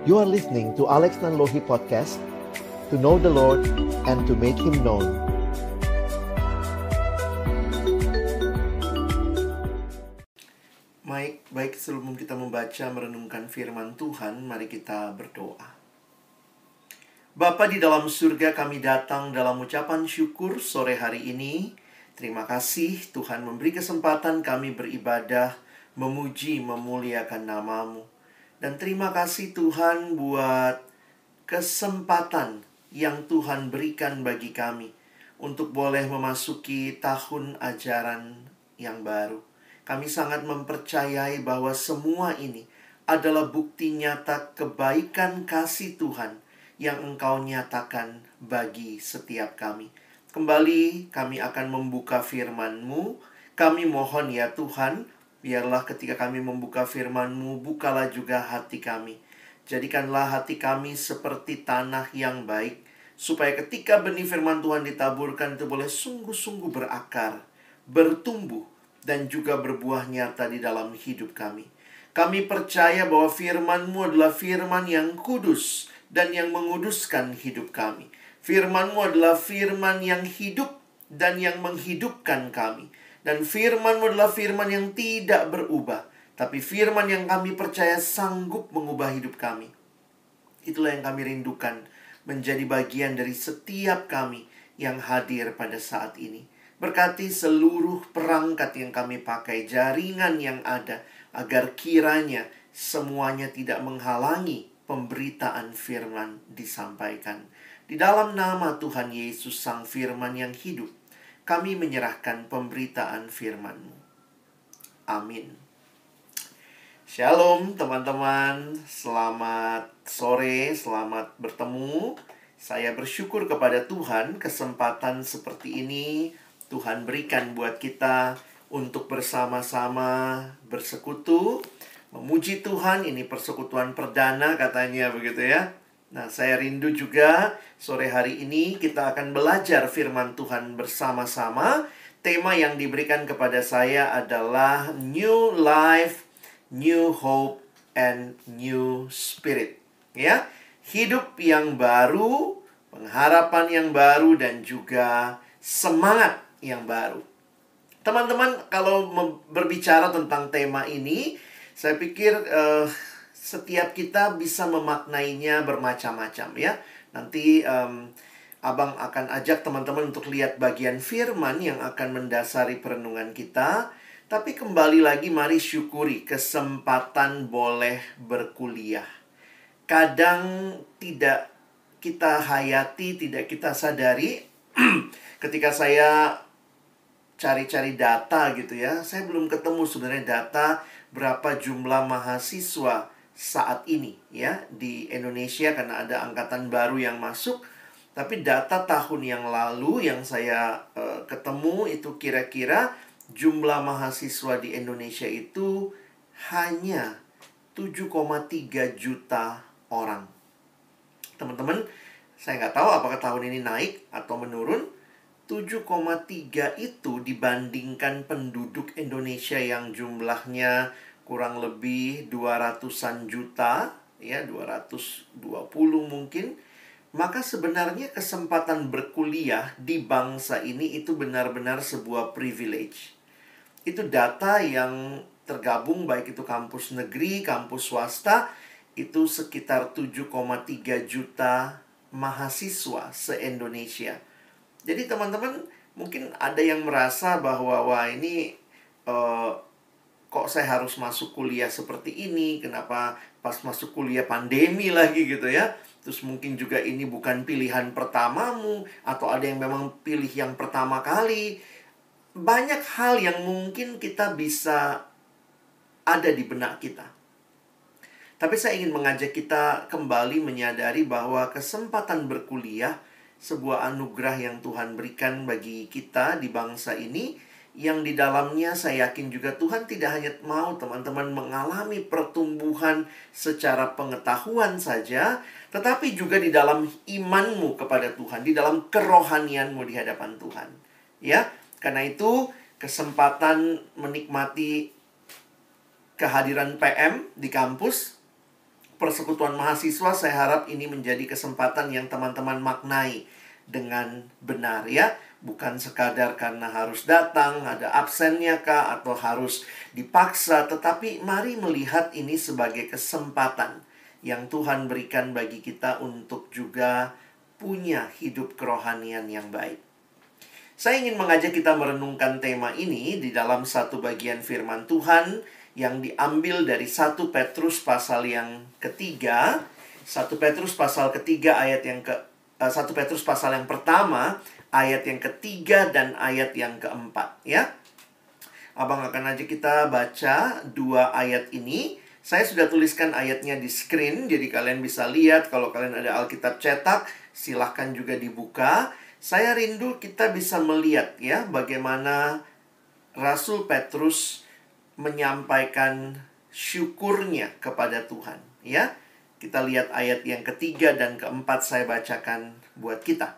You are listening to Alex Nanlohi Podcast, to know the Lord and to make Him known. Baik, sebelum kita membaca merenungkan firman Tuhan, mari kita berdoa. Bapa di dalam surga, kami datang dalam ucapan syukur sore hari ini. Terima kasih Tuhan memberi kesempatan kami beribadah, memuji, memuliakan nama-Mu. Dan terima kasih Tuhan buat kesempatan yang Tuhan berikan bagi kami untuk boleh memasuki tahun ajaran yang baru. Kami sangat mempercayai bahwa semua ini adalah bukti nyata kebaikan kasih Tuhan yang Engkau nyatakan bagi setiap kami. Kembali kami akan membuka firman-Mu. Kami mohon ya Tuhan, biarlah ketika kami membuka firman-Mu, bukalah juga hati kami. Jadikanlah hati kami seperti tanah yang baik, supaya ketika benih firman Tuhan ditaburkan itu boleh sungguh-sungguh berakar, bertumbuh, dan juga berbuah nyata di dalam hidup kami. Kami percaya bahwa firman-Mu adalah firman yang kudus dan yang menguduskan hidup kami. Firman-Mu adalah firman yang hidup dan yang menghidupkan kami. Dan firman-Mu adalah firman yang tidak berubah, tapi firman yang kami percaya sanggup mengubah hidup kami. Itulah yang kami rindukan menjadi bagian dari setiap kami yang hadir pada saat ini. Berkati seluruh perangkat yang kami pakai, jaringan yang ada, agar kiranya semuanya tidak menghalangi pemberitaan firman disampaikan. Di dalam nama Tuhan Yesus Sang Firman yang hidup, kami menyerahkan pemberitaan firman-Mu. Amin. Shalom teman-teman, selamat sore, selamat bertemu. Saya bersyukur kepada Tuhan kesempatan seperti ini Tuhan berikan buat kita untuk bersama-sama bersekutu, memuji Tuhan. Ini persekutuan perdana katanya begitu ya. Nah, saya rindu juga sore hari ini kita akan belajar firman Tuhan bersama-sama. Tema yang diberikan kepada saya adalah New Life, New Hope, and New Spirit. Ya, hidup yang baru, pengharapan yang baru, dan juga semangat yang baru. Teman-teman, kalau berbicara tentang tema ini, saya pikir setiap kita bisa memaknainya bermacam-macam ya. Nanti Abang akan ajak teman-teman untuk lihat bagian firman yang akan mendasari perenungan kita. Tapi kembali lagi, mari syukuri kesempatan boleh berkuliah. Kadang tidak kita hayati, tidak kita sadari. Ketika saya cari-cari data gitu ya, saya belum ketemu sebenarnya data berapa jumlah mahasiswa saat ini ya di Indonesia, karena ada angkatan baru yang masuk. Tapi data tahun yang lalu yang saya ketemu itu kira-kira jumlah mahasiswa di Indonesia itu hanya 7,3 juta orang. Teman-teman, saya nggak tahu apakah tahun ini naik atau menurun. 7,3 itu dibandingkan penduduk Indonesia yang jumlahnya kurang lebih 200-an juta, ya 220 mungkin. Maka sebenarnya kesempatan berkuliah di bangsa ini itu benar-benar sebuah privilege. Itu data yang tergabung, baik itu kampus negeri, kampus swasta, itu sekitar 7,3 juta mahasiswa se-Indonesia. Jadi teman-teman, mungkin ada yang merasa bahwa wah ini kok saya harus masuk kuliah seperti ini, kenapa pas masuk kuliah pandemi lagi gitu ya. Terus mungkin juga ini bukan pilihan pertamamu, atau ada yang memang pilih yang pertama kali. Banyak hal yang mungkin kita bisa ada di benak kita. Tapi saya ingin mengajak kita kembali menyadari bahwa kesempatan berkuliah sebuah anugerah yang Tuhan berikan bagi kita di bangsa ini, yang di dalamnya saya yakin juga Tuhan tidak hanya mau teman-teman mengalami pertumbuhan secara pengetahuan saja, tetapi juga di dalam imanmu kepada Tuhan, di dalam kerohanianmu di hadapan Tuhan. Ya, karena itu kesempatan menikmati kehadiran PM di kampus, persekutuan mahasiswa, saya harap ini menjadi kesempatan yang teman-teman maknai dengan benar ya. Bukan sekadar karena harus datang, ada absennya kah, atau harus dipaksa. Tetapi mari melihat ini sebagai kesempatan yang Tuhan berikan bagi kita untuk juga punya hidup kerohanian yang baik. Saya ingin mengajak kita merenungkan tema ini di dalam satu bagian firman Tuhan yang diambil dari 1 Petrus pasal yang ketiga. 1 Petrus pasal ketiga ayat yang 1 Petrus pasal yang pertama, ayat yang ketiga dan ayat yang keempat ya. Abang akan ajak kita baca 2 ayat ini. Saya sudah tuliskan ayatnya di screen, jadi kalian bisa lihat. Kalau kalian ada Alkitab cetak, silahkan juga dibuka. Saya rindu kita bisa melihat ya, bagaimana Rasul Petrus menyampaikan syukurnya kepada Tuhan ya. Kita lihat ayat yang ketiga dan keempat, saya bacakan buat kita.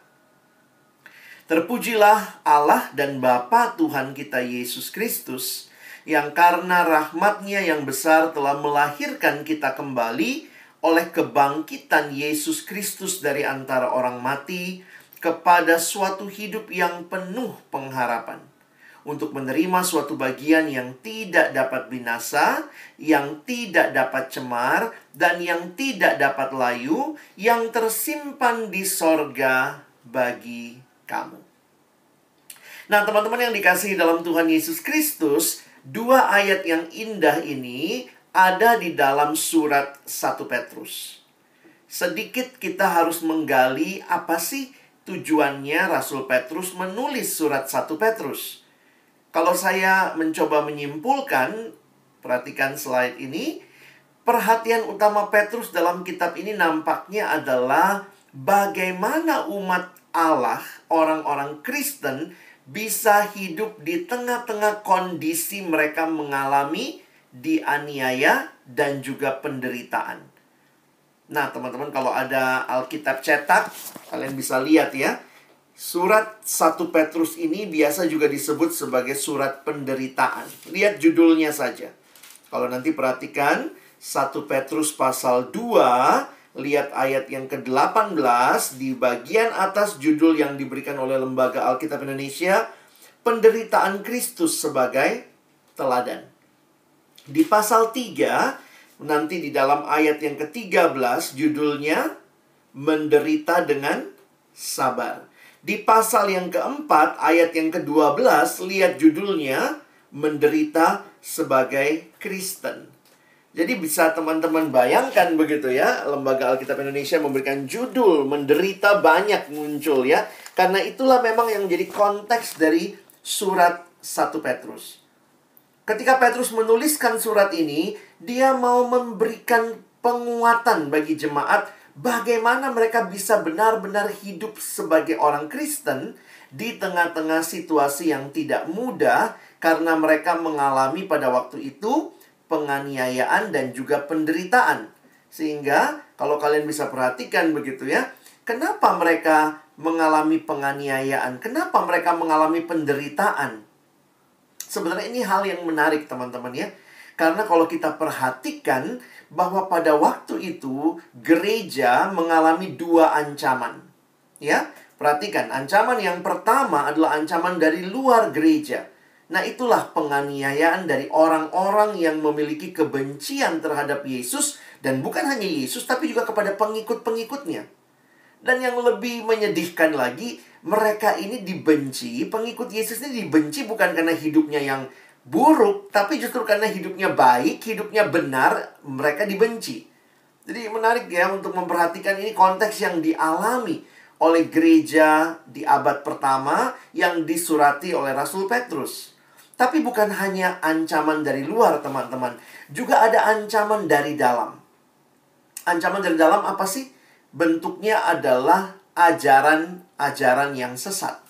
Terpujilah Allah dan Bapa Tuhan kita Yesus Kristus, yang karena rahmat-Nya yang besar telah melahirkan kita kembali oleh kebangkitan Yesus Kristus dari antara orang mati kepada suatu hidup yang penuh pengharapan, untuk menerima suatu bagian yang tidak dapat binasa, yang tidak dapat cemar, dan yang tidak dapat layu, yang tersimpan di sorga bagi kamu. Nah, teman-teman yang dikasihi dalam Tuhan Yesus Kristus, 2 ayat yang indah ini ada di dalam surat 1 Petrus. Sedikit kita harus menggali apa sih tujuannya Rasul Petrus menulis surat 1 Petrus. Kalau saya mencoba menyimpulkan, perhatikan slide ini, perhatian utama Petrus dalam kitab ini nampaknya adalah bagaimana umat Allah, orang-orang Kristen, bisa hidup di tengah-tengah kondisi mereka mengalami dianiaya dan juga penderitaan. Nah, teman-teman, kalau ada Alkitab cetak, kalian bisa lihat ya. Surat 1 Petrus ini biasa juga disebut sebagai surat penderitaan. Lihat judulnya saja. Kalau nanti perhatikan 1 Petrus pasal 2, lihat ayat yang ke-18 di bagian atas judul yang diberikan oleh Lembaga Alkitab Indonesia, penderitaan Kristus sebagai teladan. Di pasal 3, nanti di dalam ayat yang ke-13 judulnya menderita dengan sabar. Di pasal yang keempat, ayat yang ke-12, lihat judulnya, menderita sebagai Kristen. Jadi bisa teman-teman bayangkan begitu ya, Lembaga Alkitab Indonesia memberikan judul, menderita banyak muncul ya. Karena itulah memang yang jadi konteks dari surat 1 Petrus. Ketika Petrus menuliskan surat ini, dia mau memberikan penguatan bagi jemaat, bagaimana mereka bisa benar-benar hidup sebagai orang Kristen di tengah-tengah situasi yang tidak mudah, karena mereka mengalami pada waktu itu penganiayaan dan juga penderitaan. Sehingga kalau kalian bisa perhatikan begitu ya, kenapa mereka mengalami penganiayaan? Kenapa mereka mengalami penderitaan? Sebenarnya ini hal yang menarik teman-teman ya. Karena kalau kita perhatikan bahwa pada waktu itu gereja mengalami 2 ancaman. Ya, perhatikan, ancaman yang pertama adalah ancaman dari luar gereja. Nah, itulah penganiayaan dari orang-orang yang memiliki kebencian terhadap Yesus, dan bukan hanya Yesus tapi juga kepada pengikut-pengikutnya. Dan yang lebih menyedihkan lagi, mereka ini dibenci, pengikut Yesus ini dibenci bukan karena hidupnya yang buruk, tapi justru karena hidupnya baik, hidupnya benar, mereka dibenci. Jadi menarik ya untuk memperhatikan ini konteks yang dialami oleh gereja di abad pertama yang disurati oleh Rasul Petrus. Tapi bukan hanya ancaman dari luar, teman-teman. Juga ada ancaman dari dalam. Ancaman dari dalam apa sih? Bentuknya adalah ajaran-ajaran yang sesat.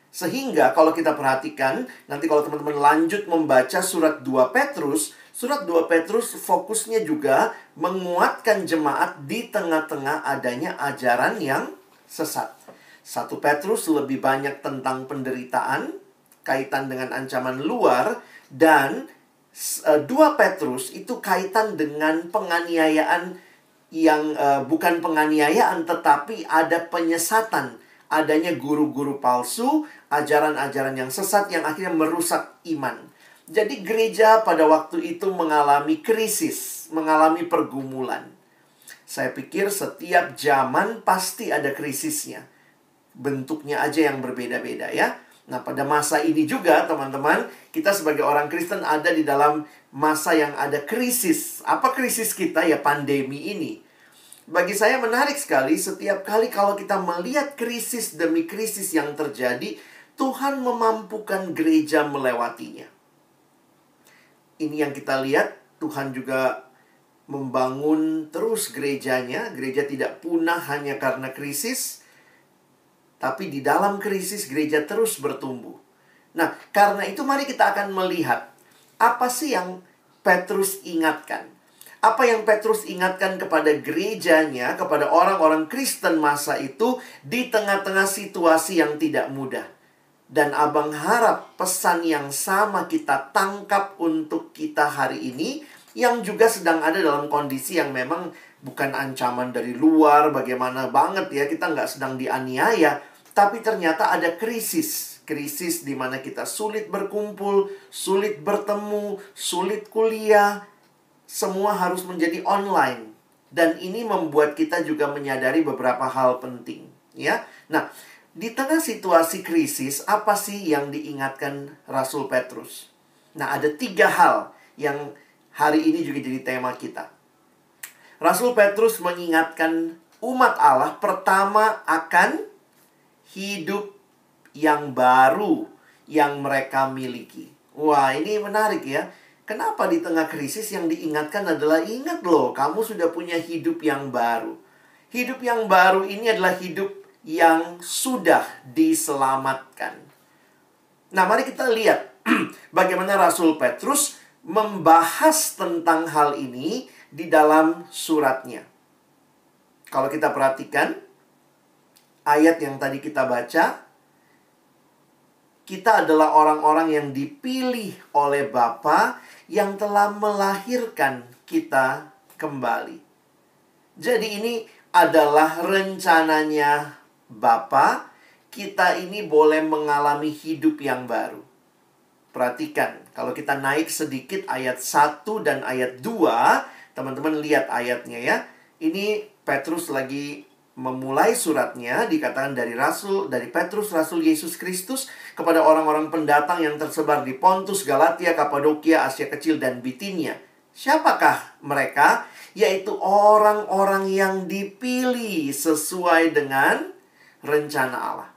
Sehingga kalau kita perhatikan, nanti kalau teman-teman lanjut membaca surat 2 Petrus, surat 2 Petrus fokusnya juga menguatkan jemaat di tengah-tengah adanya ajaran yang sesat. 1 Petrus lebih banyak tentang penderitaan, kaitan dengan ancaman luar, dan 2 Petrus itu kaitan dengan penganiayaan yang bukan penganiayaan, tetapi ada penyesatan. Adanya guru-guru palsu, ajaran-ajaran yang sesat yang akhirnya merusak iman. Jadi gereja pada waktu itu mengalami krisis, mengalami pergumulan. Saya pikir setiap zaman pasti ada krisisnya. Bentuknya aja yang berbeda-beda ya. Nah, pada masa ini juga teman-teman, kita sebagai orang Kristen ada di dalam masa yang ada krisis. Apa krisis kita? Ya pandemi ini. Bagi saya menarik sekali setiap kali kalau kita melihat krisis demi krisis yang terjadi, Tuhan memampukan gereja melewatinya. Ini yang kita lihat, Tuhan juga membangun terus gerejanya. Gereja tidak punah hanya karena krisis, tapi di dalam krisis gereja terus bertumbuh. Nah, karena itu mari kita akan melihat apa sih yang Petrus ingatkan. Apa yang Petrus ingatkan kepada gerejanya, kepada orang-orang Kristen masa itu di tengah-tengah situasi yang tidak mudah. Dan abang harap pesan yang sama kita tangkap untuk kita hari ini, yang juga sedang ada dalam kondisi yang memang bukan ancaman dari luar, bagaimana banget ya, kita nggak sedang dianiaya, tapi ternyata ada krisis. Krisis di mana kita sulit berkumpul, sulit bertemu, sulit kuliah, semua harus menjadi online. Dan ini membuat kita juga menyadari beberapa hal penting, ya. Nah, di tengah situasi krisis, apa sih yang diingatkan Rasul Petrus? Nah, ada 3 hal yang hari ini juga jadi tema kita. Rasul Petrus mengingatkan umat Allah pertama akan hidup yang baru yang mereka miliki. Wah, ini menarik ya. Kenapa di tengah krisis yang diingatkan adalah, ingat loh, kamu sudah punya hidup yang baru. Hidup yang baru ini adalah hidup yang sudah diselamatkan. Nah, mari kita lihat bagaimana Rasul Petrus membahas tentang hal ini di dalam suratnya. Kalau kita perhatikan ayat yang tadi kita baca, kita adalah orang-orang yang dipilih oleh Bapa yang telah melahirkan kita kembali. Jadi ini adalah rencananya Bapa, kita ini boleh mengalami hidup yang baru. Perhatikan, kalau kita naik sedikit ayat 1 dan ayat 2, teman-teman lihat ayatnya ya. Ini Petrus lagi memulai suratnya, dikatakan dari Petrus, Rasul Yesus Kristus, kepada orang-orang pendatang yang tersebar di Pontus, Galatia, Kapadokia, Asia Kecil, dan Bitinia. Siapakah mereka? Yaitu orang-orang yang dipilih sesuai dengan rencana Allah.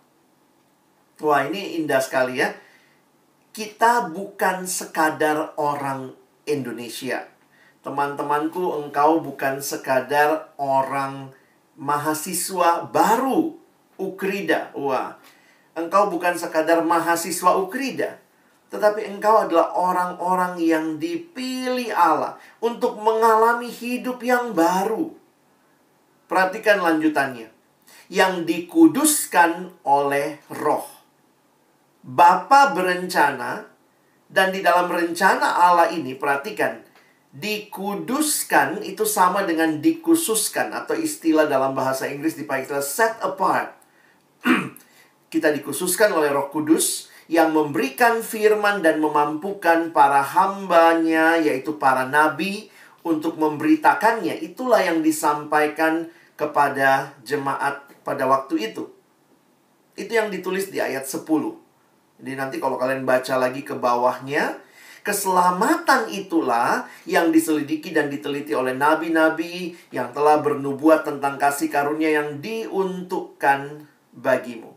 Wah, ini indah sekali ya. Kita bukan sekadar orang Indonesia. Teman-temanku, engkau bukan sekadar orang mahasiswa baru Ukrida. Wah, engkau bukan sekadar mahasiswa Ukrida, tetapi engkau adalah orang-orang yang dipilih Allah untuk mengalami hidup yang baru. Perhatikan lanjutannya. Yang dikuduskan oleh Roh. Bapa berencana, dan di dalam rencana Allah ini, perhatikan, dikuduskan itu sama dengan dikhususkan, atau istilah dalam bahasa Inggris dipakai istilah set apart. Kita dikhususkan oleh Roh Kudus yang memberikan firman dan memampukan para hambanya, yaitu para nabi, untuk memberitakannya. Itulah yang disampaikan kepada jemaat pada waktu itu. Itu yang ditulis di ayat 10. Jadi nanti kalau kalian baca lagi ke bawahnya, keselamatan itulah yang diselidiki dan diteliti oleh nabi-nabi yang telah bernubuat tentang kasih karunia yang diuntukkan bagimu.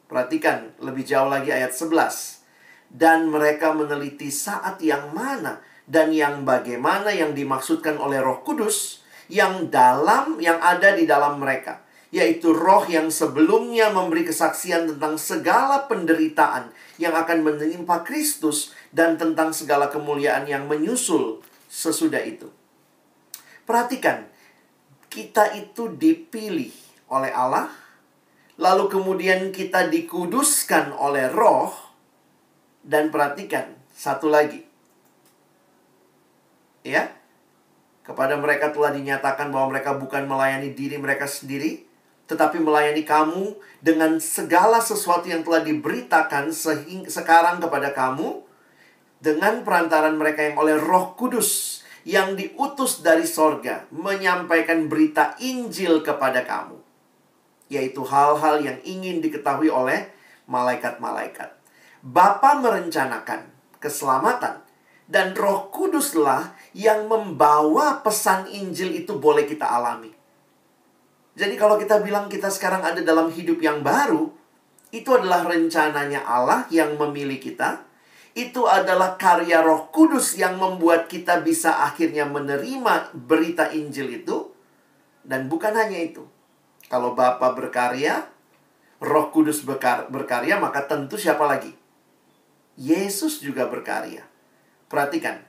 Perhatikan lebih jauh lagi ayat 11. Dan mereka meneliti saat yang mana dan yang bagaimana yang dimaksudkan oleh Roh Kudus yang ada di dalam mereka, yaitu Roh yang sebelumnya memberi kesaksian tentang segala penderitaan yang akan menimpa Kristus dan tentang segala kemuliaan yang menyusul sesudah itu. Perhatikan, kita itu dipilih oleh Allah, lalu kemudian kita dikuduskan oleh Roh, dan perhatikan satu lagi. Ya. Kepada mereka telah dinyatakan bahwa mereka bukan melayani diri mereka sendiri, tetapi melayani kamu dengan segala sesuatu yang telah diberitakan sekarang kepada kamu, dengan perantaran mereka yang oleh Roh Kudus yang diutus dari sorga, menyampaikan berita Injil kepada kamu, yaitu hal-hal yang ingin diketahui oleh malaikat-malaikat. Bapa merencanakan keselamatan, dan Roh Kuduslah yang membawa pesan Injil itu boleh kita alami. Jadi kalau kita bilang kita sekarang ada dalam hidup yang baru, itu adalah rencananya Allah yang memilih kita. Itu adalah karya Roh Kudus yang membuat kita bisa akhirnya menerima berita Injil itu. Dan bukan hanya itu. Kalau Bapa berkarya, Roh Kudus berkarya, maka tentu siapa lagi? Yesus juga berkarya. Perhatikan.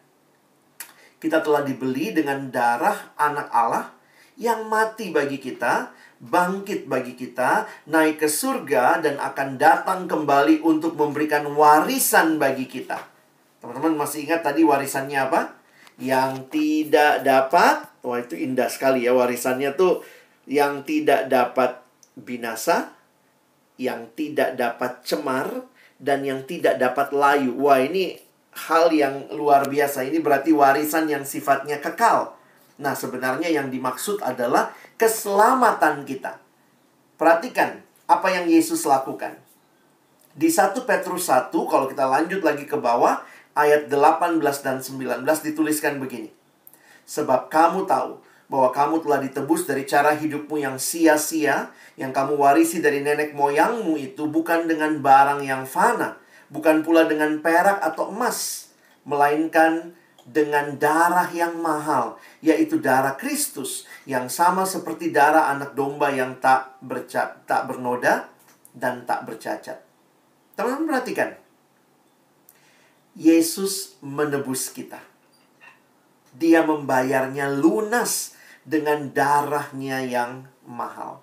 Kita telah dibeli dengan darah anak Allah yang mati bagi kita, bangkit bagi kita, naik ke surga, dan akan datang kembali untuk memberikan warisan bagi kita. Teman-teman masih ingat tadi warisannya apa? Yang tidak dapat, wah itu indah sekali ya, warisannya tuh yang tidak dapat binasa, yang tidak dapat cemar, dan yang tidak dapat layu. Wah ini hal yang luar biasa. Ini berarti warisan yang sifatnya kekal. Nah, sebenarnya yang dimaksud adalah keselamatan kita. Perhatikan apa yang Yesus lakukan. Di 1 Petrus 1, kalau kita lanjut lagi ke bawah, ayat 18 dan 19 dituliskan begini. Sebab kamu tahu bahwa kamu telah ditebus dari cara hidupmu yang sia-sia, yang kamu warisi dari nenek moyangmu itu bukan dengan barang yang fana, bukan pula dengan perak atau emas, melainkan dengan darah yang mahal, yaitu darah Kristus, yang sama seperti darah anak domba yang tak bernoda dan tak bercacat. Teman-teman perhatikan. Yesus menebus kita. Dia membayarnya lunas dengan darahnya yang mahal.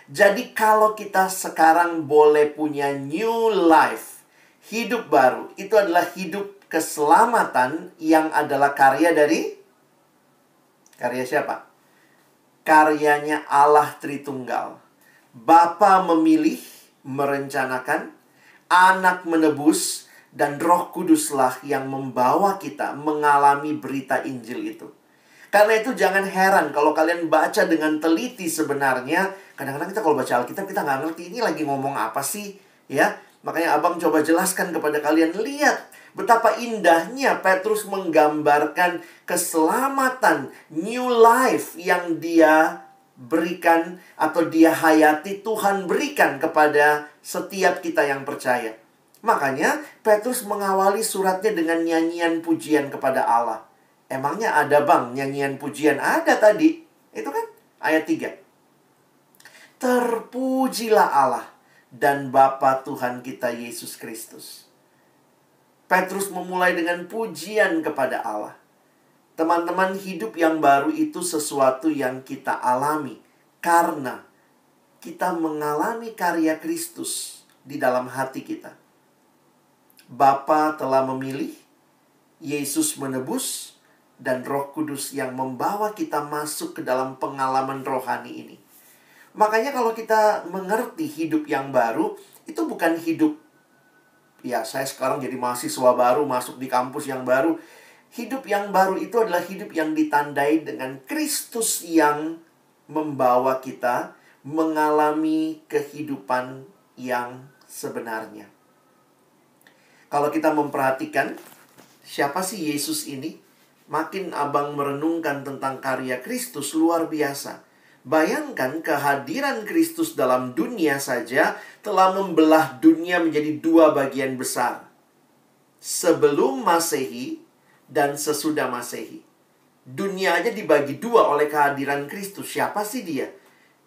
Jadi kalau kita sekarang boleh punya new life, hidup baru, itu adalah hidup keselamatan yang adalah karya siapa? Karyanya Allah Tritunggal. Bapa memilih, merencanakan, Anak menebus, dan Roh Kuduslah yang membawa kita mengalami berita Injil itu. Karena itu jangan heran kalau kalian baca dengan teliti sebenarnya. Kadang-kadang kita kalau baca Alkitab kita nggak ngerti ini lagi ngomong apa sih, ya. Makanya abang coba jelaskan kepada kalian. Lihat betapa indahnya Petrus menggambarkan keselamatan, new life yang dia berikan atau dia hayati, Tuhan berikan kepada setiap kita yang percaya. Makanya Petrus mengawali suratnya dengan nyanyian pujian kepada Allah. Emangnya ada bang nyanyian pujian? Ada tadi. Itu kan ayat 3. Terpujilah Allah dan Bapa Tuhan kita Yesus Kristus. Petrus memulai dengan pujian kepada Allah. Teman-teman, hidup yang baru itu sesuatu yang kita alami karena kita mengalami karya Kristus di dalam hati kita. Bapa telah memilih, Yesus menebus, dan Roh Kudus yang membawa kita masuk ke dalam pengalaman rohani ini. Makanya kalau kita mengerti hidup yang baru, itu bukan hidup, ya saya sekarang jadi mahasiswa baru, masuk di kampus yang baru. Hidup yang baru itu adalah hidup yang ditandai dengan Kristus yang membawa kita mengalami kehidupan yang sebenarnya. Kalau kita memperhatikan, siapa sih Yesus ini? Makin abang merenungkan tentang karya Kristus, luar biasa. Bayangkan kehadiran Kristus dalam dunia saja telah membelah dunia menjadi 2 bagian besar. Sebelum Masehi dan sesudah Masehi. Dunia aja dibagi 2 oleh kehadiran Kristus. Siapa sih dia?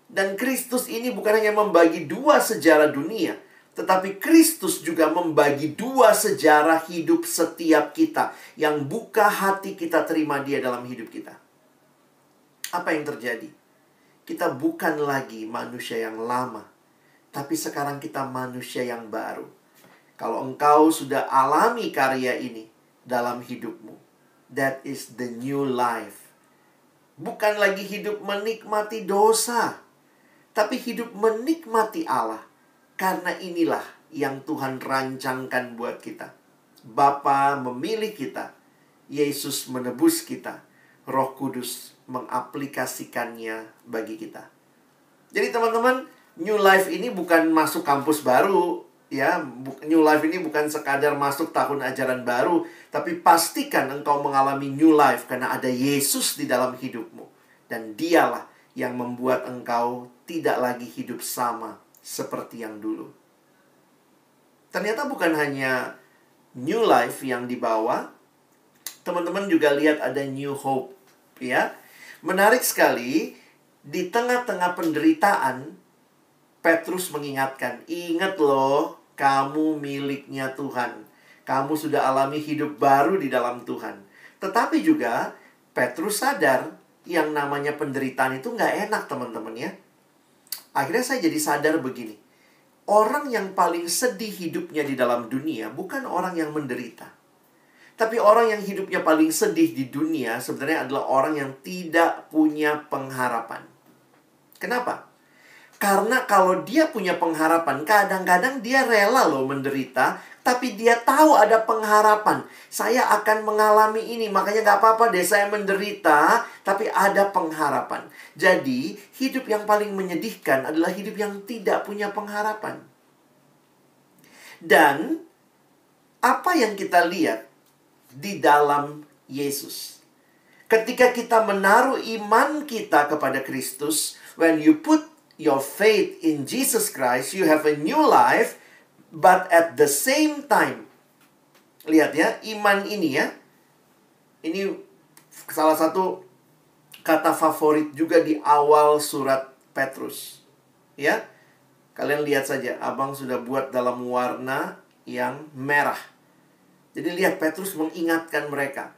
Dan Kristus ini bukan hanya membagi 2 sejarah dunia, tetapi Kristus juga membagi 2 sejarah hidup setiap kita, yang buka hati kita terima dia dalam hidup kita. Apa yang terjadi? Kita bukan lagi manusia yang lama, tapi sekarang kita manusia yang baru. Kalau engkau sudah alami karya ini dalam hidupmu, that is the new life. Bukan lagi hidup menikmati dosa, tapi hidup menikmati Allah. Karena inilah yang Tuhan rancangkan buat kita. Bapa memilih kita, Yesus menebus kita, Roh Kudus mengaplikasikannya bagi kita. Jadi teman-teman, New Life ini bukan masuk kampus baru, ya. New Life ini bukan sekadar masuk tahun ajaran baru, tapi pastikan engkau mengalami New Life karena ada Yesus di dalam hidupmu. Dan dialah yang membuat engkau tidak lagi hidup sama seperti yang dulu. Ternyata bukan hanya New Life yang dibawa, teman-teman juga lihat ada New Hope, ya. Menarik sekali, di tengah-tengah penderitaan, Petrus mengingatkan, ingat loh, kamu miliknya Tuhan. Kamu sudah alami hidup baru di dalam Tuhan. Tetapi juga, Petrus sadar, yang namanya penderitaan itu nggak enak, teman-teman ya. Akhirnya saya jadi sadar begini. Orang yang paling sedih hidupnya di dalam dunia bukan orang yang menderita. Tapi orang yang hidupnya paling sedih di dunia sebenarnya adalah orang yang tidak punya pengharapan. Kenapa? Karena kalau dia punya pengharapan, kadang-kadang dia rela loh menderita, tapi dia tahu ada pengharapan. Saya akan mengalami ini, makanya nggak apa-apa deh saya menderita, tapi ada pengharapan. Jadi, hidup yang paling menyedihkan adalah hidup yang tidak punya pengharapan. Dan, apa yang kita lihat di dalam Yesus? Ketika kita menaruh iman kita kepada Kristus, when you put your faith in Jesus Christ, you have a new life, but at the same time, lihat ya, iman ini ya, ini salah satu kata favorit juga di awal surat Petrus. Ya, kalian lihat saja, abang sudah buat dalam warna yang merah. Jadi lihat, Petrus mengingatkan mereka,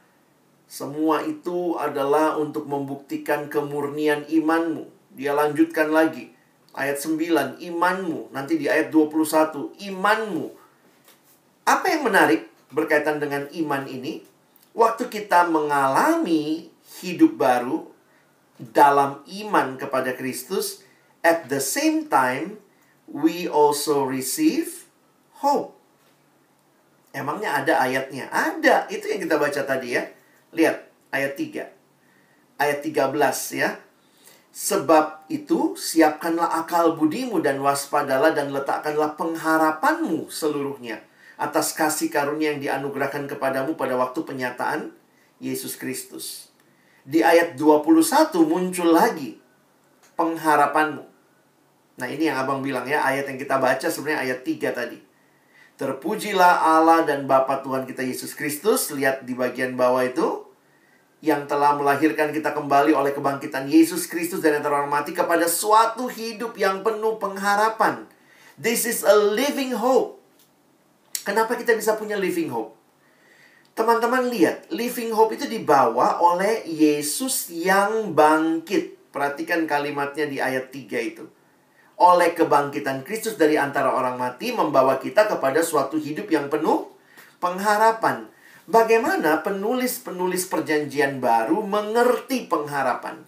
semua itu adalah untuk membuktikan kemurnian imanmu. Dia lanjutkan lagi. Ayat 9, imanmu. Nanti di ayat 21, imanmu. Apa yang menarik berkaitan dengan iman ini? Waktu kita mengalami hidup baru dalam iman kepada Kristus, at the same time, we also receive hope. Emangnya ada ayatnya? Ada. Itu yang kita baca tadi ya. Lihat, ayat 3. Ayat 13 ya. Sebab itu, siapkanlah akal budimu dan waspadalah dan letakkanlah pengharapanmu seluruhnya atas kasih karunia yang dianugerahkan kepadamu pada waktu penyataan Yesus Kristus. Di ayat 21 muncul lagi pengharapanmu. Nah, ini yang abang bilang ya, ayat yang kita baca sebenarnya ayat 3 tadi. Terpujilah Allah dan Bapa Tuhan kita Yesus Kristus. Lihat di bagian bawah itu, yang telah melahirkan kita kembali oleh kebangkitan Yesus Kristus dari antara orang mati kepada suatu hidup yang penuh pengharapan. This is a living hope. Kenapa kita bisa punya living hope? Teman-teman lihat, living hope itu dibawa oleh Yesus yang bangkit. Perhatikan kalimatnya di ayat 3 itu. Oleh kebangkitan Kristus dari antara orang mati membawa kita kepada suatu hidup yang penuh pengharapan. Bagaimana penulis-penulis perjanjian baru mengerti pengharapan?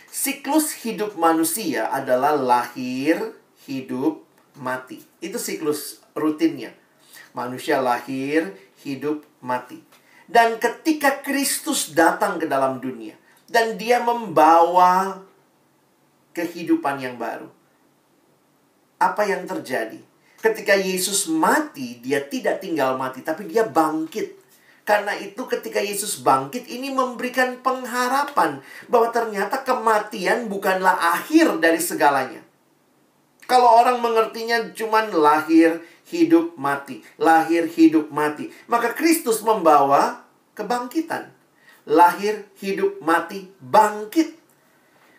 Siklus hidup manusia adalah lahir, hidup, mati. Itu siklus rutinnya. Manusia lahir, hidup, mati. Dan ketika Kristus datang ke dalam dunia, dan dia membawa kehidupan yang baru, apa yang terjadi? Ketika Yesus mati, dia tidak tinggal mati, tapi dia bangkit. Karena itu ketika Yesus bangkit, ini memberikan pengharapan bahwa ternyata kematian bukanlah akhir dari segalanya. Kalau orang mengertinya cuman lahir, hidup, mati. Lahir, hidup, mati. Maka Kristus membawa kebangkitan. Lahir, hidup, mati, bangkit.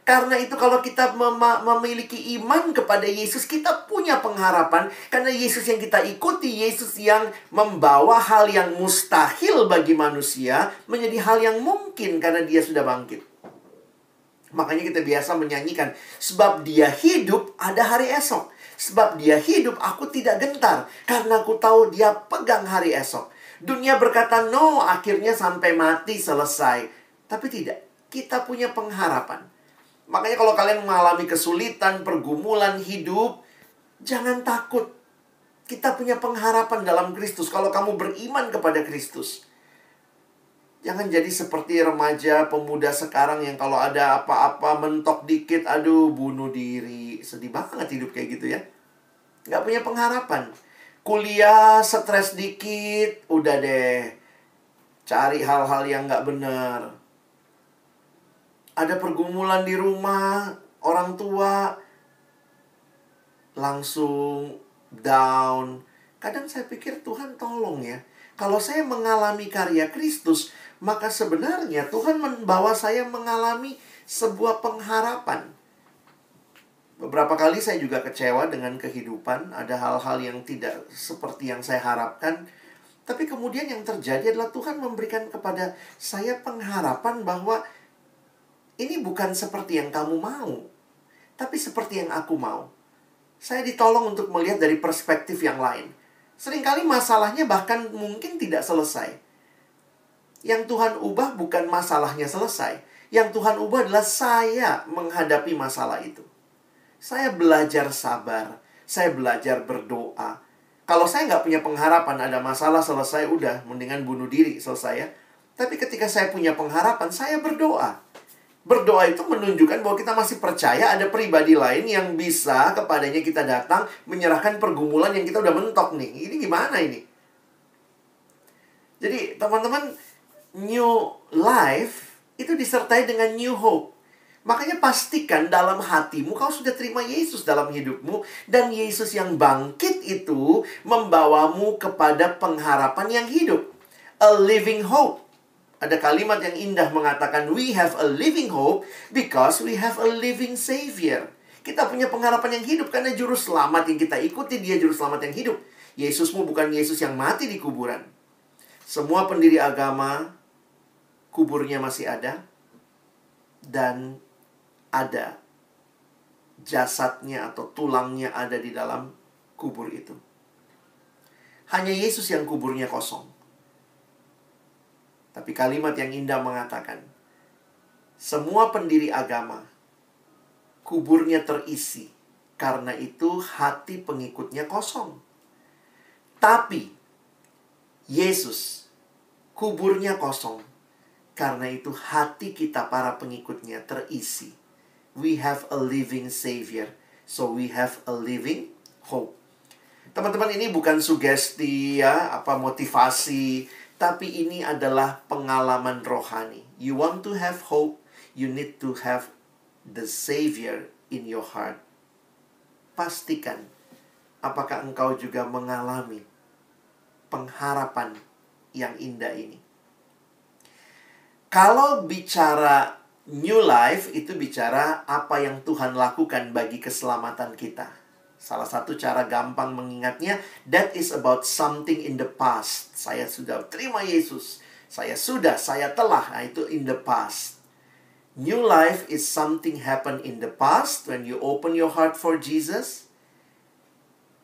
Karena itu kalau kita memiliki iman kepada Yesus, kita punya pengharapan. Karena Yesus yang kita ikuti, Yesus yang membawa hal yang mustahil bagi manusia menjadi hal yang mungkin karena dia sudah bangkit. Makanya kita biasa menyanyikan, sebab dia hidup, ada hari esok. Sebab dia hidup, aku tidak gentar. Karena aku tahu dia pegang hari esok. Dunia berkata, no, akhirnya sampai mati selesai. Tapi tidak. kita punya pengharapan. Makanya kalau kalian mengalami kesulitan, pergumulan hidup, jangan takut. Kita punya pengharapan dalam Kristus. Kalau kamu beriman kepada Kristus, jangan jadi seperti remaja, pemuda sekarang yang kalau ada apa-apa mentok dikit, aduh bunuh diri. Sedih banget hidup kayak gitu ya. Nggak punya pengharapan. Kuliah stres dikit, udah deh cari hal-hal yang nggak benar. Ada pergumulan di rumah, orang tua langsung down. Kadang saya pikir Tuhan tolong ya. Kalau saya mengalami karya Kristus, maka sebenarnya Tuhan membawa saya mengalami sebuah pengharapan. Beberapa kali saya juga kecewa dengan kehidupan. Ada hal-hal yang tidak seperti yang saya harapkan. Tapi kemudian yang terjadi adalah Tuhan memberikan kepada saya pengharapan bahwa ini bukan seperti yang kamu mau, tapi seperti yang aku mau. Saya ditolong untuk melihat dari perspektif yang lain. Seringkali masalahnya bahkan mungkin tidak selesai. Yang Tuhan ubah bukan masalahnya selesai. Yang Tuhan ubah adalah saya menghadapi masalah itu. Saya belajar sabar. Saya belajar berdoa. Kalau saya nggak punya pengharapan, ada masalah selesai, udah, mendingan bunuh diri, selesai ya. Tapi ketika saya punya pengharapan, saya berdoa. Berdoa itu menunjukkan bahwa kita masih percaya ada pribadi lain yang bisa kepadanya kita datang menyerahkan pergumulan yang kita udah mentok nih. Ini gimana ini? Jadi teman-teman, new life itu disertai dengan new hope. Makanya pastikan dalam hatimu kau sudah terima Yesus dalam hidupmu. Dan Yesus yang bangkit itu membawamu kepada pengharapan yang hidup. A living hope. Ada kalimat yang indah mengatakan, we have a living hope because we have a living Savior. Kita punya pengharapan yang hidup karena juru selamat yang kita ikuti, dia juru selamat yang hidup. Yesusmu bukan Yesus yang mati di kuburan. Semua pendiri agama, kuburnya masih ada. Dan ada jasadnya atau tulangnya ada di dalam kubur itu. Hanya Yesus yang kuburnya kosong. Tapi kalimat yang indah mengatakan, semua pendiri agama, kuburnya terisi. Karena itu hati pengikutnya kosong. Tapi, Yesus, kuburnya kosong. Karena itu hati kita para pengikutnya terisi. We have a living Savior. So we have a living hope. Teman-teman, ini bukan sugesti ya, motivasi. Tapi ini adalah pengalaman rohani. You want to have hope, you need to have the Savior in your heart. Pastikan, apakah engkau juga mengalami pengharapan yang indah ini. Kalau bicara new life, itu bicara apa yang Tuhan lakukan bagi keselamatan kita. Salah satu cara gampang mengingatnya, that is about something in the past. Saya sudah terima Yesus. Saya telah. Nah, itu in the past. New life is something happen in the past when you open your heart for Jesus.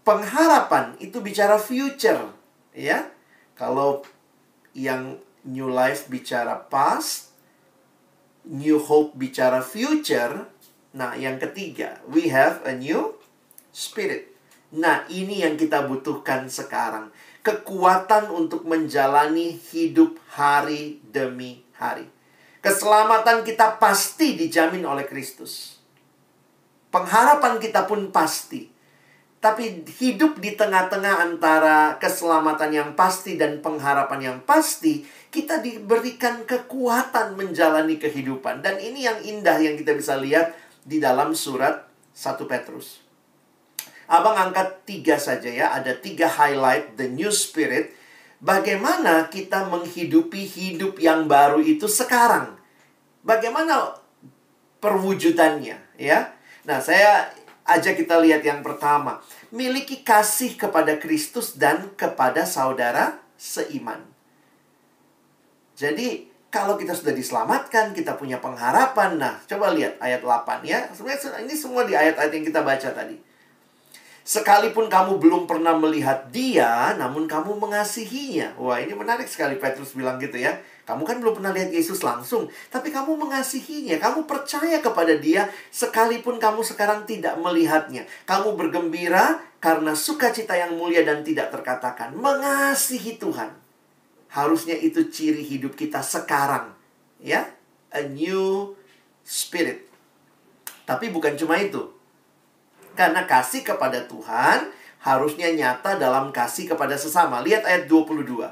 Pengharapan itu bicara future, ya. Kalau yang new life bicara past, new hope bicara future. Nah, yang ketiga, we have a new Spirit. Nah, ini yang kita butuhkan sekarang. Kekuatan untuk menjalani hidup hari demi hari. Keselamatan kita pasti dijamin oleh Kristus. Pengharapan kita pun pasti. Tapi hidup di tengah-tengah antara keselamatan yang pasti dan pengharapan yang pasti, kita diberikan kekuatan menjalani kehidupan. Dan ini yang indah yang kita bisa lihat di dalam surat 1 Petrus. Abang angkat 3 saja ya. Ada 3 highlight the new spirit. Bagaimana kita menghidupi hidup yang baru itu sekarang. Bagaimana perwujudannya ya. Nah, saya ajak kita lihat yang pertama. Miliki kasih kepada Kristus dan kepada saudara seiman. Jadi, kalau kita sudah diselamatkan, kita punya pengharapan. Nah, coba lihat ayat 8 ya. Sebenarnya ini semua di ayat-ayat yang kita baca tadi. Sekalipun kamu belum pernah melihat dia, namun kamu mengasihinya. Wah, ini menarik sekali Petrus bilang gitu ya. Kamu kan belum pernah lihat Yesus langsung, tapi kamu mengasihinya. Kamu percaya kepada dia, sekalipun kamu sekarang tidak melihatnya. Kamu bergembira karena sukacita yang mulia dan tidak terkatakan. Mengasihi Tuhan. Harusnya itu ciri hidup kita sekarang. Ya, a new spirit. Tapi bukan cuma itu. Karena kasih kepada Tuhan harusnya nyata dalam kasih kepada sesama. Lihat ayat 22.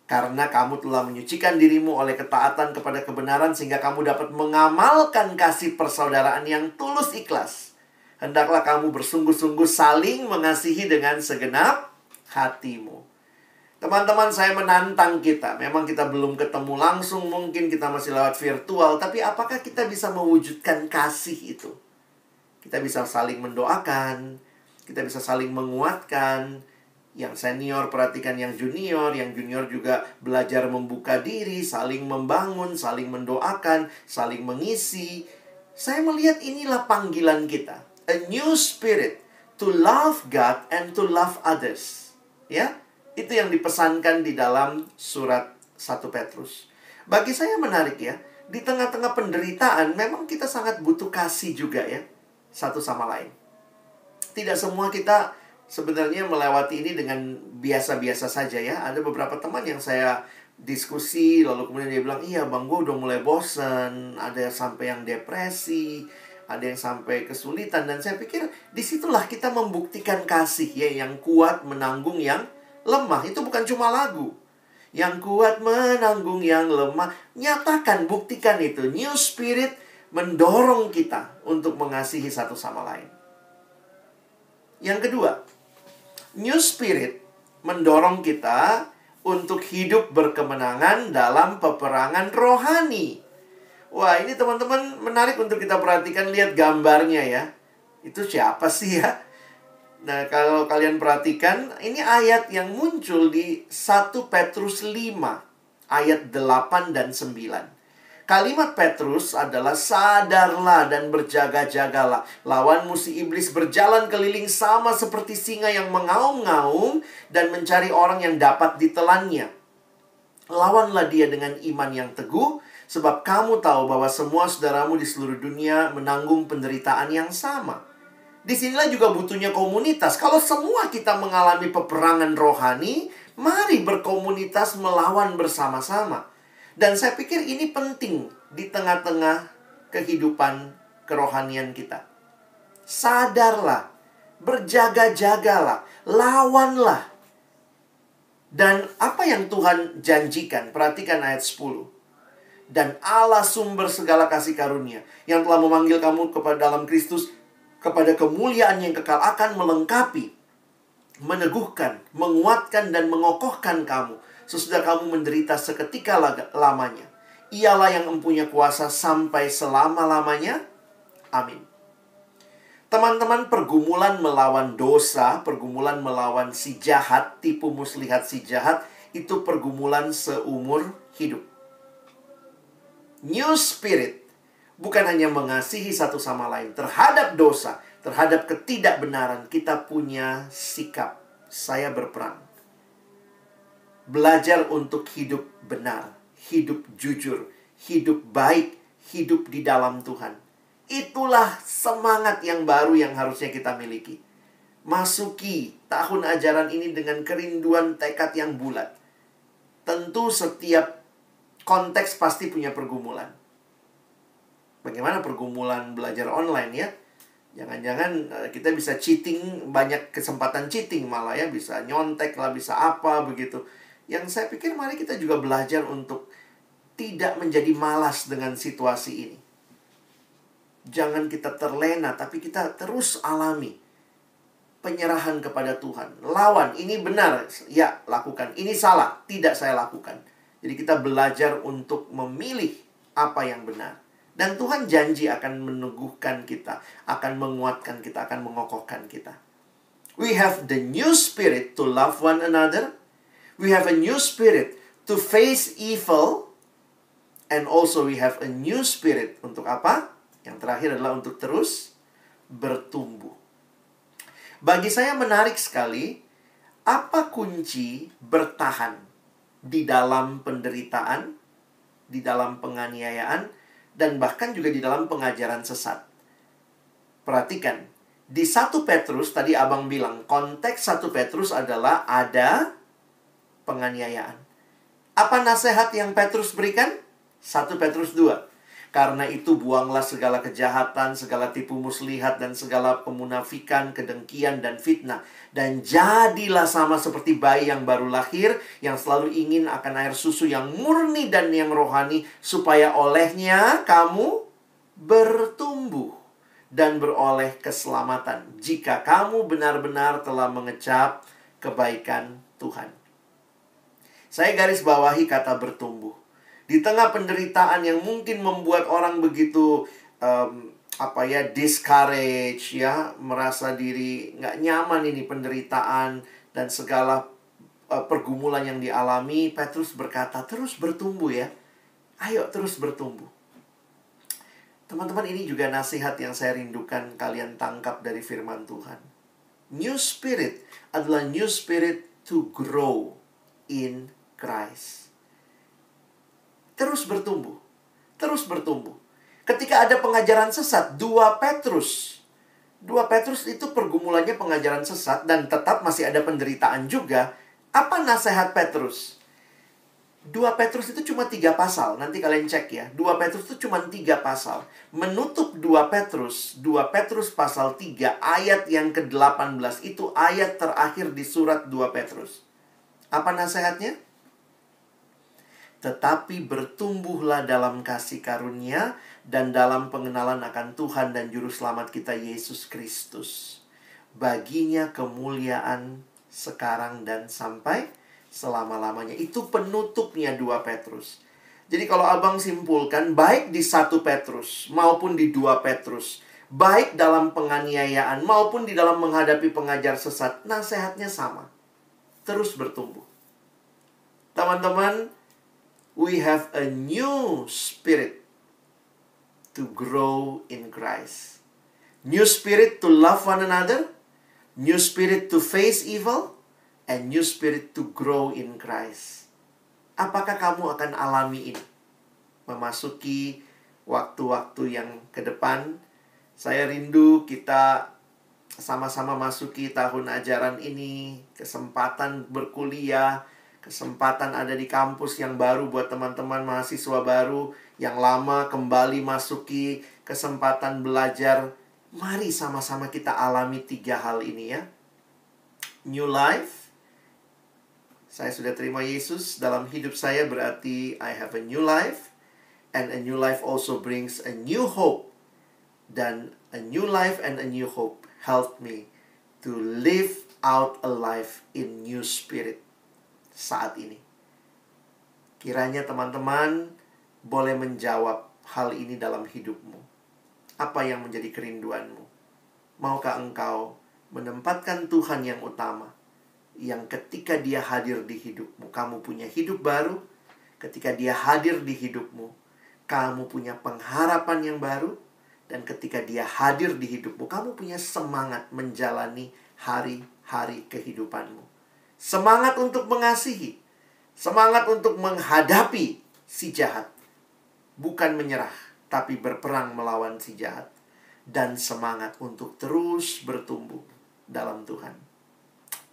Karena kamu telah menyucikan dirimu oleh ketaatan kepada kebenaran, sehingga kamu dapat mengamalkan kasih persaudaraan yang tulus ikhlas. Hendaklah kamu bersungguh-sungguh saling mengasihi dengan segenap hatimu. Teman-teman, saya menantang kita. Memang kita belum ketemu langsung, mungkin kita masih lewat virtual. Tapi apakah kita bisa mewujudkan kasih itu? Kita bisa saling mendoakan, kita bisa saling menguatkan. Yang senior perhatikan yang junior juga belajar membuka diri, saling membangun, saling mendoakan, saling mengisi. Saya melihat inilah panggilan kita. A new spirit to love God and to love others. Ya, itu yang dipesankan di dalam surat 1 Petrus. Bagi saya menarik ya, di tengah-tengah penderitaan memang kita sangat butuh kasih juga ya, satu sama lain. Tidak semua kita sebenarnya melewati ini dengan biasa-biasa saja ya. Ada beberapa teman yang saya diskusi, lalu kemudian dia bilang, iya bang, gue udah mulai bosen. Ada yang sampai yang depresi, ada yang sampai kesulitan. Dan saya pikir disitulah kita membuktikan kasih ya, yang kuat menanggung yang lemah. Itu bukan cuma lagu. Yang kuat menanggung yang lemah. Nyatakan, buktikan itu. New spirit mendorong kita untuk mengasihi satu sama lain. Yang kedua, new spirit mendorong kita untuk hidup berkemenangan dalam peperangan rohani. Wah, ini teman-teman menarik untuk kita perhatikan. Lihat gambarnya ya. Itu siapa sih ya? Nah, kalau kalian perhatikan, ini ayat yang muncul di 1 Petrus 5, ayat 8 dan 9. Kalimat Petrus adalah sadarlah dan berjaga-jagalah. Lawan musuh iblis berjalan keliling sama seperti singa yang mengaum-ngaum dan mencari orang yang dapat ditelannya. Lawanlah dia dengan iman yang teguh, sebab kamu tahu bahwa semua saudaramu di seluruh dunia menanggung penderitaan yang sama. Disinilah juga butuhnya komunitas. Kalau semua kita mengalami peperangan rohani, mari berkomunitas melawan bersama-sama. Dan saya pikir ini penting di tengah-tengah kehidupan kerohanian kita. Sadarlah, berjaga-jagalah, lawanlah. Dan apa yang Tuhan janjikan? Perhatikan ayat 10. Dan Allah sumber segala kasih karunia, yang telah memanggil kamu kepada dalam Kristus, kepada kemuliaan yang kekal, akan melengkapi, meneguhkan, menguatkan, dan mengokohkan kamu sesudah kamu menderita seketika lamanya. Ialah yang mempunyai kuasa sampai selama-lamanya. Amin. Teman-teman, pergumulan melawan dosa, pergumulan melawan si jahat, tipu muslihat si jahat, itu pergumulan seumur hidup. New spirit bukan hanya mengasihi satu sama lain. Terhadap dosa, terhadap ketidakbenaran, kita punya sikap. Saya berperang. Belajar untuk hidup benar, hidup jujur, hidup baik, hidup di dalam Tuhan. Itulah semangat yang baru yang harusnya kita miliki. Masuki tahun ajaran ini dengan kerinduan tekad yang bulat. Tentu setiap konteks pasti punya pergumulan. Bagaimana pergumulan belajar online ya? Jangan-jangan kita bisa cheating, banyak kesempatan cheating malah ya. Bisa nyontek lah, bisa apa begitu. Yang saya pikir mari kita juga belajar untuk tidak menjadi malas dengan situasi ini. Jangan kita terlena, tapi kita terus alami penyerahan kepada Tuhan. Lawan, ini benar, ya lakukan. Ini salah, tidak saya lakukan. Jadi kita belajar untuk memilih apa yang benar. Dan Tuhan janji akan meneguhkan kita, akan menguatkan kita, akan mengokohkan kita. We have the new spirit to love one another. We have a new spirit to face evil. And also we have a new spirit untuk apa? Yang terakhir adalah untuk terus bertumbuh. Bagi saya menarik sekali, apa kunci bertahan di dalam penderitaan, di dalam penganiayaan, dan bahkan juga di dalam pengajaran sesat. Perhatikan, di 1 Petrus, tadi Abang bilang, konteks 1 Petrus adalah ada penganiayaan. Apa nasihat yang Petrus berikan? 1 Petrus 2. Karena itu buanglah segala kejahatan, segala tipu muslihat, dan segala pemunafikan, kedengkian, dan fitnah. Dan jadilah sama seperti bayi yang baru lahir, yang selalu ingin akan air susu yang murni dan yang rohani, supaya olehnya kamu bertumbuh dan beroleh keselamatan, jika kamu benar-benar telah mengecap kebaikan Tuhan. Saya garis bawahi kata bertumbuh. Di tengah penderitaan yang mungkin membuat orang begitu discourage, ya, merasa diri nggak nyaman ini penderitaan dan segala pergumulan yang dialami, Petrus berkata, terus bertumbuh ya. Ayo terus bertumbuh. Teman-teman, ini juga nasihat yang saya rindukan kalian tangkap dari firman Tuhan. New Spirit adalah new spirit to grow in Christ. Terus bertumbuh. Terus bertumbuh. Ketika ada pengajaran sesat, 2 Petrus itu pergumulannya pengajaran sesat dan tetap masih ada penderitaan juga. Apa nasihat Petrus? 2 Petrus itu cuma 3 pasal. Nanti kalian cek ya. 2 Petrus itu cuma 3 pasal. Menutup 2 Petrus pasal 3 ayat yang ke-18. Itu ayat terakhir di surat 2 Petrus. Apa nasihatnya? Tetapi bertumbuhlah dalam kasih karunia dan dalam pengenalan akan Tuhan dan Juru Selamat kita Yesus Kristus. Baginya kemuliaan sekarang dan sampai selama-lamanya. Itu penutupnya 2 Petrus. Jadi kalau Abang simpulkan, baik di 1 Petrus maupun di 2 Petrus, baik dalam penganiayaan maupun di dalam menghadapi pengajar sesat, nasihatnya sama. Terus bertumbuh. Teman-teman, we have a new spirit to grow in Christ. New spirit to love one another, new spirit to face evil, and new spirit to grow in Christ. Apakah kamu akan alami ini? Memasuki waktu-waktu yang ke depan, saya rindu kita sama-sama masuki tahun ajaran ini, kesempatan berkuliah, kesempatan ada di kampus yang baru buat teman-teman mahasiswa baru, yang lama kembali masuki kesempatan belajar. Mari sama-sama kita alami 3 hal ini ya. New life. Saya sudah terima Yesus dalam hidup saya, berarti I have a new life. And a new life also brings a new hope. Dan a new life and a new hope help me to live out a life in new spirit saat ini. Kiranya teman-teman boleh menjawab hal ini dalam hidupmu. Apa yang menjadi kerinduanmu? Maukah engkau menempatkan Tuhan yang utama, yang ketika Dia hadir di hidupmu, kamu punya hidup baru? Ketika Dia hadir di hidupmu, kamu punya pengharapan yang baru? Dan ketika Dia hadir di hidupmu, kamu punya semangat menjalani hari-hari kehidupanmu. Semangat untuk mengasihi, semangat untuk menghadapi si jahat. Bukan menyerah, tapi berperang melawan si jahat. Dan semangat untuk terus bertumbuh dalam Tuhan.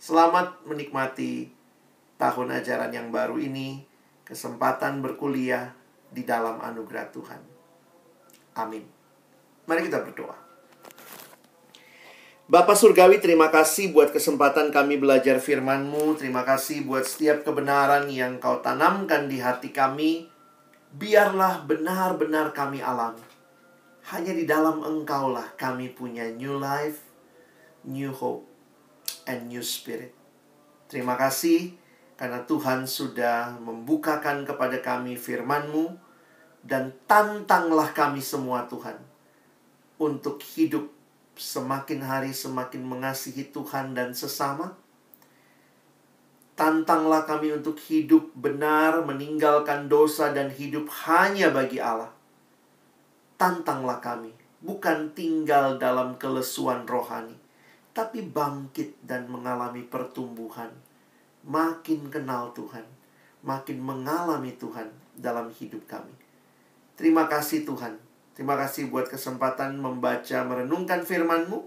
Selamat menikmati tahun ajaran yang baru ini, kesempatan berkuliah di dalam anugerah Tuhan. Amin. Mari kita berdoa. Bapa Surgawi, terima kasih buat kesempatan kami belajar firman-Mu. Terima kasih buat setiap kebenaran yang Kau tanamkan di hati kami. Biarlah benar-benar kami alami. Hanya di dalam Engkaulah kami punya new life, new hope, and new spirit. Terima kasih karena Tuhan sudah membukakan kepada kami firman-Mu. Dan tantanglah kami semua Tuhan, untuk hidup semakin hari semakin mengasihi Tuhan dan sesama. Tantanglah kami untuk hidup benar, meninggalkan dosa dan hidup hanya bagi Allah. Tantanglah kami, bukan tinggal dalam kelesuan rohani, tapi bangkit dan mengalami pertumbuhan. Makin kenal Tuhan, makin mengalami Tuhan dalam hidup kami. Terima kasih Tuhan. Terima kasih buat kesempatan membaca, merenungkan firman-Mu.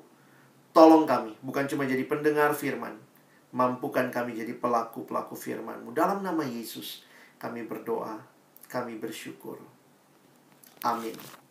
Tolong kami, bukan cuma jadi pendengar firman. Mampukan kami jadi pelaku-pelaku firman-Mu. Dalam nama Yesus, kami berdoa, kami bersyukur. Amin.